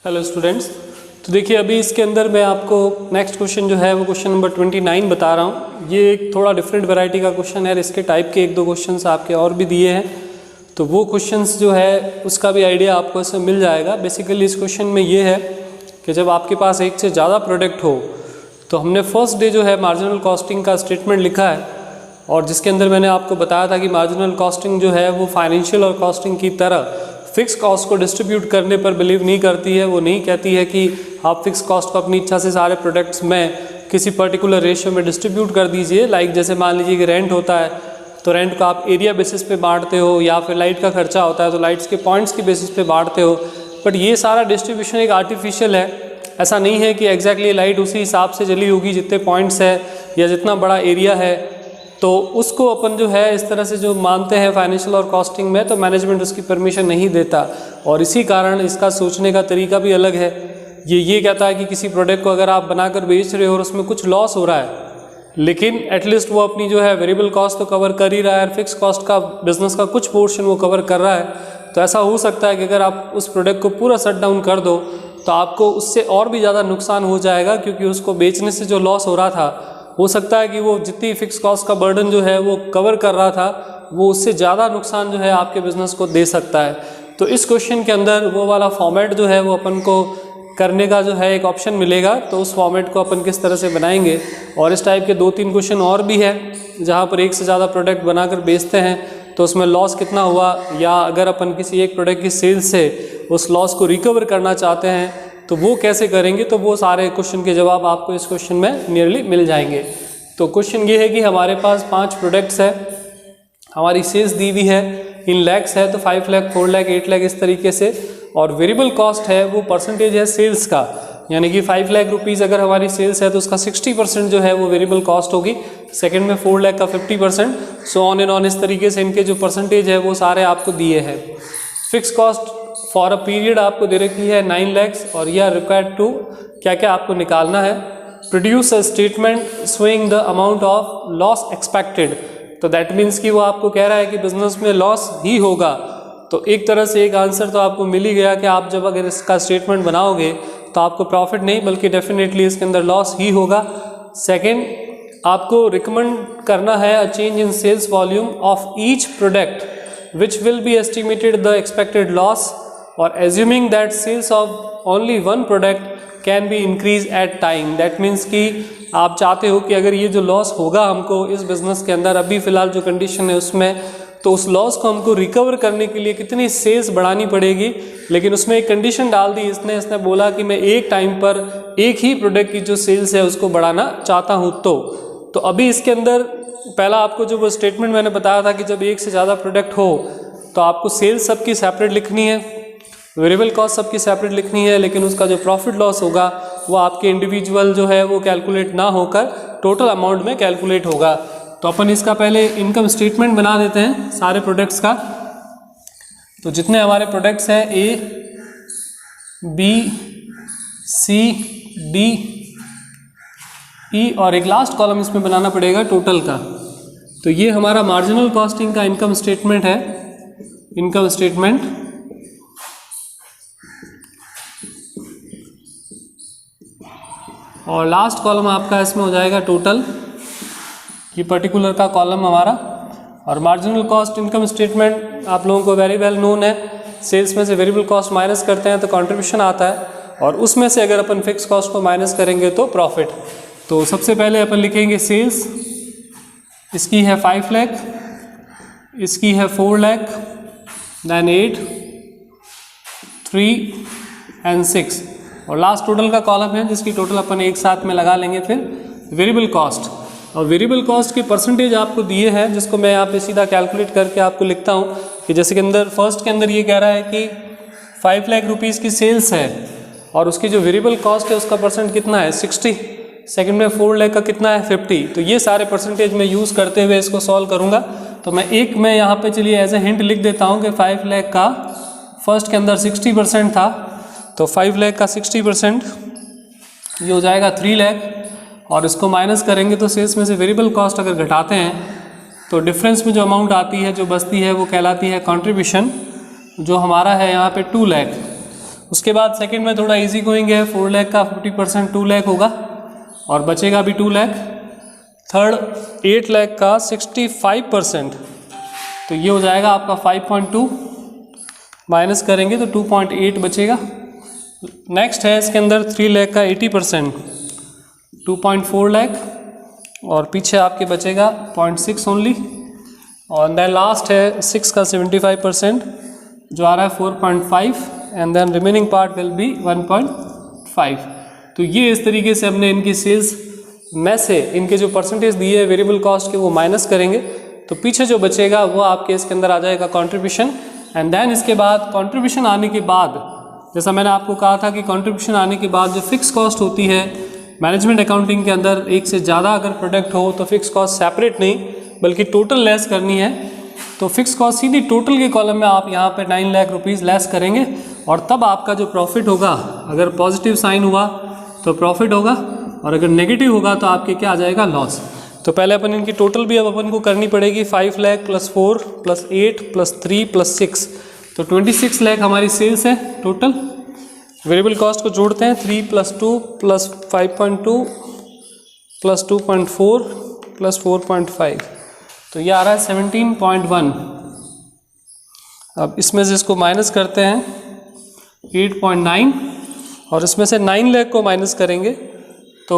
Hello students. तो देखिए अभी इसके अंदर मैं आपको नेक्स्ट क्वेश्चन जो है वो क्वेश्चन नंबर 29 बता रहा हूँ। ये एक थोड़ा डिफरेंट वैरायटी का क्वेश्चन है, इसके टाइप के एक दो क्वेश्चंस आपके और भी दिए हैं, तो वो क्वेश्चंस जो है उसका भी आइडिया आपको इसमें मिल जाएगा। बेसिकली इस क्वेश्चन में ये है कि जब आपके पास एक से ज़्यादा प्रोडक्ट हो तो हमने फर्स्ट डे जो है मार्जिनल कॉस्टिंग का स्टेटमेंट लिखा है, और जिसके अंदर मैंने आपको बताया था कि मार्जिनल कॉस्टिंग जो है वो फाइनेंशियल और कॉस्टिंग की तरह फिक्स कॉस्ट को डिस्ट्रीब्यूट करने पर बिलीव नहीं करती है। वो नहीं कहती है कि आप फिक्स कॉस्ट को अपनी इच्छा से सारे प्रोडक्ट्स में किसी पर्टिकुलर रेशियो में डिस्ट्रीब्यूट कर दीजिए। लाइक जैसे मान लीजिए कि रेंट होता है तो रेंट को आप एरिया बेसिस पे बांटते हो, या फिर लाइट का खर्चा होता है तो लाइट्स के पॉइंट्स की बेसिस पे बांटते हो। बट ये सारा डिस्ट्रीब्यूशन एक आर्टिफिशियल है। ऐसा नहीं है कि एग्जैक्टली लाइट उसी हिसाब से जली होगी जितने पॉइंट्स है या जितना बड़ा एरिया है, तो उसको अपन जो है इस तरह से जो मानते हैं फाइनेंशियल और कॉस्टिंग में, तो मैनेजमेंट उसकी परमिशन नहीं देता। और इसी कारण इसका सोचने का तरीका भी अलग है। ये कहता है कि किसी प्रोडक्ट को अगर आप बनाकर बेच रहे हो और उसमें कुछ लॉस हो रहा है, लेकिन एटलीस्ट वो अपनी जो है वेरिएबल कॉस्ट तो कवर कर ही रहा है, फिक्स कॉस्ट का बिजनेस का कुछ पोर्शन वो कवर कर रहा है। तो ऐसा हो सकता है कि अगर आप उस प्रोडक्ट को पूरा शट डाउन कर दो तो आपको उससे और भी ज़्यादा नुकसान हो जाएगा, क्योंकि उसको बेचने से जो लॉस हो रहा था हो सकता है कि वो जितनी फिक्स कॉस्ट का बर्डन जो है वो कवर कर रहा था, वो उससे ज़्यादा नुकसान जो है आपके बिज़नेस को दे सकता है। तो इस क्वेश्चन के अंदर वो वाला फॉर्मेट जो है वो अपन को करने का जो है एक ऑप्शन मिलेगा, तो उस फॉर्मेट को अपन किस तरह से बनाएंगे। और इस टाइप के 2-3 क्वेश्चन और भी है जहाँ पर एक से ज़्यादा प्रोडक्ट बनाकर बेचते हैं तो उसमें लॉस कितना हुआ, या अगर अपन किसी एक प्रोडक्ट की सेल्स से उस लॉस को रिकवर करना चाहते हैं तो वो कैसे करेंगे। तो वो सारे क्वेश्चन के जवाब आपको इस क्वेश्चन में नियरली मिल जाएंगे। तो क्वेश्चन ये है कि हमारे पास 5 प्रोडक्ट्स है, हमारी सेल्स दी हुई है इन लैक्स है, तो 5 लाख 4 लाख 8 लाख इस तरीके से, और वेरिएबल कॉस्ट है वो परसेंटेज है सेल्स का, यानी कि 5 लाख रुपीज़ अगर हमारी सेल्स है तो उसका 60% जो है वो वेरिएबल कॉस्ट होगी, सेकंड में 4 लाख का 50%, सो ऑन एंड ऑन इस तरीके से इनके जो परसेंटेज है वो सारे आपको दिए हैं। Fix cost for a period आपको दे रखी है 9 lakhs, और यह रिक्वायर्ड टू क्या क्या आपको निकालना है। Produce a statement showing the amount of loss expected, तो दैट मीन्स कि वो आपको कह रहा है कि बिजनेस में लॉस ही होगा। तो एक तरह से एक आंसर तो आपको मिल ही गया कि आप जब अगर इसका स्टेटमेंट बनाओगे तो आपको प्रॉफिट नहीं बल्कि डेफिनेटली इसके अंदर लॉस ही होगा। सेकेंड, आपको रिकमेंड करना है a change in sales volume of each product which will be estimated the expected loss, और assuming that sales of only one product can be increased at time। that means कि आप चाहते हो कि अगर ये जो लॉस होगा हमको इस बिज़नेस के अंदर अभी फ़िलहाल जो कंडीशन है उसमें, तो उस लॉस को हमको रिकवर करने के लिए कितनी सेल्स बढ़ानी पड़ेगी। लेकिन उसमें एक कंडीशन डाल दी इसने बोला कि मैं एक टाइम पर एक ही प्रोडक्ट की जो सेल्स है उसको बढ़ाना चाहता हूँ। तो अभी इसके अंदर पहला आपको जो वो स्टेटमेंट मैंने बताया था कि जब एक से ज़्यादा प्रोडक्ट हो तो आपको सेल्स सबकी सेपरेट लिखनी है, वेरिएबल कॉस्ट सबकी सेपरेट लिखनी है, लेकिन उसका जो प्रॉफिट लॉस होगा वो आपके इंडिविजुअल जो है वो कैलकुलेट ना होकर टोटल अमाउंट में कैलकुलेट होगा। तो अपन इसका पहले इनकम स्टेटमेंट बना देते हैं सारे प्रोडक्ट्स का। तो जितने हमारे प्रोडक्ट्स हैं A, B, C, D, E, और एक लास्ट कॉलम इसमें बनाना पड़ेगा टोटल का। तो ये हमारा मार्जिनल कॉस्टिंग का इनकम स्टेटमेंट है, इनकम स्टेटमेंट। और लास्ट कॉलम आपका इसमें हो जाएगा टोटल, ये पर्टिकुलर का कॉलम हमारा। और मार्जिनल कॉस्ट इनकम स्टेटमेंट आप लोगों को वेरी वेल नोन है, सेल्स में से वेरिएबल कॉस्ट माइनस करते हैं तो कंट्रीब्यूशन आता है, और उसमें से अगर अपन फिक्स कॉस्ट को माइनस करेंगे तो प्रॉफिट। तो सबसे पहले अपन लिखेंगे सेल्स, इसकी है 5 लाख, इसकी है 4 लाख, देन 8, 3 एंड 6, और लास्ट टोटल का कॉलम है जिसकी टोटल अपन एक साथ में लगा लेंगे। फिर वेरिएबल कॉस्ट, और वेरिएबल कॉस्ट के परसेंटेज आपको दिए हैं जिसको मैं यहाँ पे सीधा कैलकुलेट करके आपको लिखता हूँ कि जैसे कि अंदर फर्स्ट के अंदर ये कह रहा है कि 5 लाख रुपीज़ की सेल्स है और उसकी जो वेरिएबल कॉस्ट है उसका परसेंट कितना है 60, सेकंड में 4 लाख का कितना है 50। तो ये सारे परसेंटेज मैं यूज़ करते हुए इसको सॉल्व करूँगा। तो मैं यहाँ पे चलिए एज ए हिंट लिख देता हूँ कि 5 लाख का फर्स्ट के अंदर 60% था, तो 5 लाख का 60% ये हो जाएगा 3 लाख, और इसको माइनस करेंगे तो सेल्स में से वेरिएबल कॉस्ट अगर घटाते हैं तो डिफरेंस में जो अमाउंट आती है जो बचती है वो कहलाती है कंट्रीब्यूशन, जो हमारा है यहाँ पे 2 लाख। उसके बाद सेकंड में थोड़ा इजी गोइंग है, 4 लाख का 50% 2 लाख होगा और बचेगा भी 2 लाख। थर्ड 8 लाख का 65%, तो ये हो जाएगा आपका 5.2, माइनस करेंगे तो 2.8 बचेगा। नेक्स्ट है इसके अंदर 3 लाख का 80%, 2.4 लाख और पीछे आपके बचेगा 0.6 ओनली। और देन लास्ट है 6 का 75% जो आ रहा है 4.5 and then remaining part will be 1.5। तो ये इस तरीके से हमने इनकी सेल्स में से इनके जो परसेंटेज दिए है वेरिएबल कॉस्ट के वो माइनस करेंगे, तो पीछे जो बचेगा वो आपके इसके अंदर आ जाएगा कंट्रीब्यूशन। एंड देन इसके बाद कंट्रीब्यूशन आने के बाद, जैसा मैंने आपको कहा था कि कंट्रीब्यूशन आने के बाद जो फिक्स कॉस्ट होती है मैनेजमेंट अकाउंटिंग के अंदर, एक से ज़्यादा अगर प्रोडक्ट हो तो फिक्स कॉस्ट सेपरेट नहीं बल्कि टोटल लेस करनी है। तो फिक्स कॉस्ट सीधी टोटल के कॉलम में आप यहाँ पे 9 लाख रुपीज़ लेस करेंगे और तब आपका जो प्रॉफिट होगा, अगर पॉजिटिव साइन हुआ तो प्रॉफिट होगा और अगर नेगेटिव होगा तो आपके क्या आ जाएगा, लॉस। तो पहले अपन इनकी टोटल भी अब अपन को करनी पड़ेगी। 5 लाख + 4 + 8 + 3 + 6, तो 26 लाख हमारी सेल्स है टोटल। वेरिएबल कॉस्ट को जोड़ते हैं, 3 + 2 + 5.2 + 2.4 + 4.5, तो ये आ रहा है 17.1। अब इसमें से इसको माइनस करते हैं 8.9 और इसमें से 9 लाख को माइनस करेंगे तो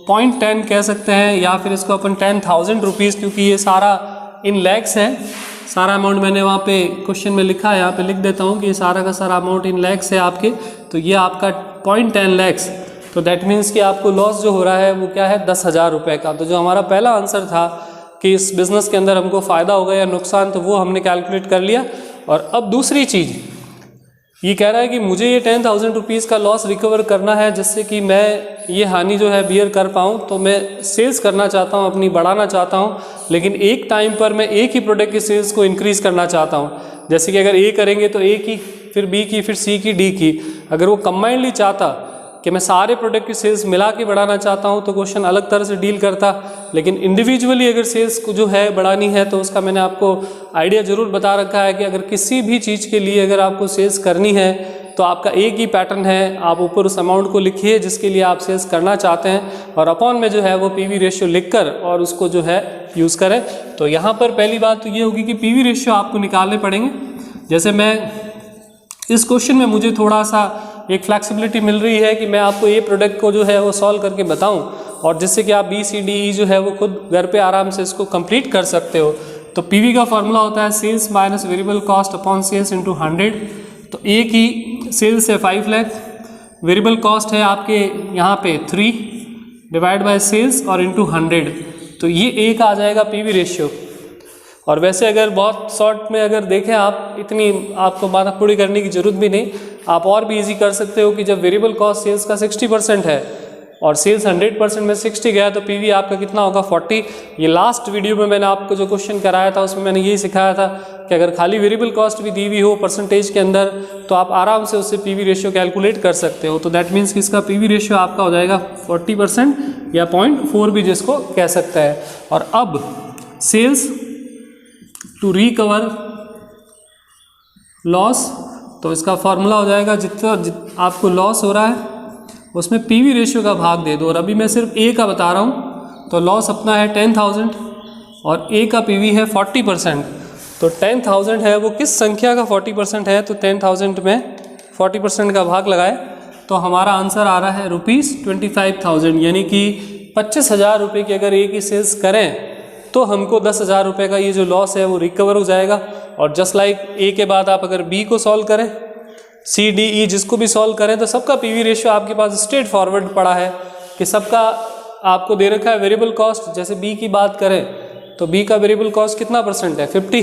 0.10 कह सकते हैं, या फिर इसको अपन 10,000 रुपीज़, क्योंकि ये सारा इन लैक्स है। सारा अमाउंट मैंने वहाँ पे क्वेश्चन में लिखा है, यहाँ पे लिख देता हूँ कि ये सारा का सारा अमाउंट इन लैक्स है आपके। तो ये आपका 0.10 लैक्स, तो दैट मीन्स कि आपको लॉस जो हो रहा है वो क्या है, 10,000 रुपये का। तो जो हमारा पहला आंसर था कि इस बिज़नेस के अंदर हमको फ़ायदा होगा या नुकसान, तो वो हमने कैलकुलेट कर लिया। और अब दूसरी चीज़ ये कह रहा है कि मुझे ये 10,000 रुपीज़ का लॉस रिकवर करना है, जिससे कि मैं ये हानि जो है बियर कर पाऊँ। तो मैं सेल्स करना चाहता हूँ, अपनी बढ़ाना चाहता हूँ, लेकिन एक टाइम पर मैं एक ही प्रोडक्ट की सेल्स को इंक्रीज़ करना चाहता हूँ। जैसे कि अगर ए करेंगे तो ए की, फिर बी की, फिर सी की, डी की। अगर वो कंबाइंडली चाहता कि मैं सारे प्रोडक्ट की सेल्स मिला के बढ़ाना चाहता हूँ तो क्वेश्चन अलग तरह से डील करता, लेकिन इंडिविजुअली अगर सेल्स को जो है बढ़ानी है तो उसका मैंने आपको आइडिया ज़रूर बता रखा है कि अगर किसी भी चीज़ के लिए अगर आपको सेल्स करनी है तो आपका एक ही पैटर्न है, आप ऊपर उस अमाउंट को लिखिए जिसके लिए आप सेल्स करना चाहते हैं और अपॉन में जो है वो पीवी रेशियो लिखकर और उसको जो है यूज़ करें। तो यहाँ पर पहली बात तो ये होगी कि पीवी रेशियो आपको निकालने पड़ेंगे। जैसे मैं इस क्वेश्चन में मुझे थोड़ा सा एक फ्लैक्सिबिलिटी मिल रही है कि मैं आपको ये प्रोडक्ट को जो है वो सॉल्व करके बताऊं और जिससे कि आप बी सी डी ई जो है वो खुद घर पे आराम से इसको कंप्लीट कर सकते हो। तो पीवी का फॉर्मूला होता है sales minus variable cost upon sales into 100। तो ए की सेल्स है 5 लाख, वेरिएबल कॉस्ट है आपके यहाँ पे 3 डिवाइड बाय सेल्स और इंटू 100, तो ये ए का आ जाएगा पीवी रेशियो। और वैसे अगर बहुत शॉर्ट में अगर देखें आप, इतनी आपको माथापूरी करने की ज़रूरत भी नहीं, आप और भी इजी कर सकते हो कि जब वेरिएबल कॉस्ट सेल्स का 60% है और सेल्स 100% में 60 गया तो पीवी आपका कितना होगा, 40। ये लास्ट वीडियो में मैंने आपको जो क्वेश्चन कराया था उसमें मैंने यही सिखाया था कि अगर खाली वेरिएबल कॉस्ट भी दी हुई हो परसेंटेज के अंदर तो आप आराम से उससे पीवी रेशियो कैलकुलेट कर सकते हो। तो दैट मीन्स कि इसका पीवी रेशियो आपका हो जाएगा 40% या 0.4 भी जिसको कह सकता है। और अब सेल्स टू रिकवर लॉस, तो इसका फॉर्मूला हो जाएगा जितना आपको लॉस हो रहा है उसमें पीवी रेशियो का भाग दे दो। और अभी मैं सिर्फ ए का बता रहा हूँ, तो लॉस अपना है 10,000 और ए का पीवी है 40%। तो 10,000 है वो किस संख्या का 40% है, तो 10,000 में 40% का भाग लगाए तो हमारा आंसर आ रहा है ₹25,000, यानी कि 25,000 रुपये की अगर ए की सेल्स करें तो हमको 10,000 रुपये का ये जो लॉस है वो रिकवर हो जाएगा। और जस्ट लाइक ए के बाद आप अगर बी को सॉल्व करें, सी डी ई जिसको भी सॉल्व करें, तो सबका पीवी रेशियो आपके पास स्ट्रेट फॉरवर्ड पड़ा है कि सबका आपको दे रखा है वेरिएबल कॉस्ट। जैसे बी की बात करें तो बी का वेरिएबल कॉस्ट कितना परसेंट है, 50।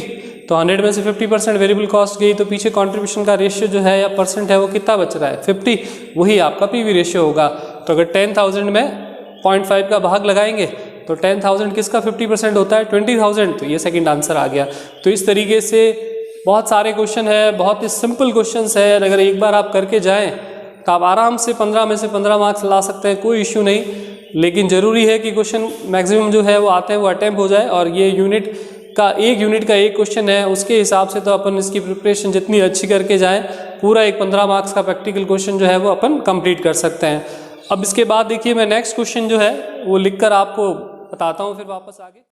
तो 100 में से 50% वेरिएबल कॉस्ट गई तो पीछे कंट्रीब्यूशन का रेशियो जो है या परसेंट है वो कितना बच रहा है, 50। वही आपका पीवी रेशियो होगा। तो अगर 10,000 में 0.5 का भाग लगाएंगे तो 10,000 किसका 50% होता है, 20,000। तो ये सेकंड आंसर आ गया। तो इस तरीके से बहुत सारे क्वेश्चन है, बहुत ही सिंपल क्वेश्चंस है। अगर एक बार आप करके जाएं तो आप आराम से 15 में से 15 मार्क्स ला सकते हैं, कोई इश्यू नहीं। लेकिन ज़रूरी है कि क्वेश्चन मैक्सिमम जो है वो आते हैं वो अटैम्प्ट हो जाए। और ये यूनिट का एक यूनिट का एक क्वेश्चन है, उसके हिसाब से तो अपन इसकी प्रिपरेशन जितनी अच्छी करके जाएं, पूरा एक 15 मार्क्स का प्रैक्टिकल क्वेश्चन जो है वो अपन कंप्लीट कर सकते हैं। अब इसके बाद देखिए मैं नेक्स्ट क्वेश्चन जो है वो लिखकर आपको बताता हूँ फिर वापस आगे।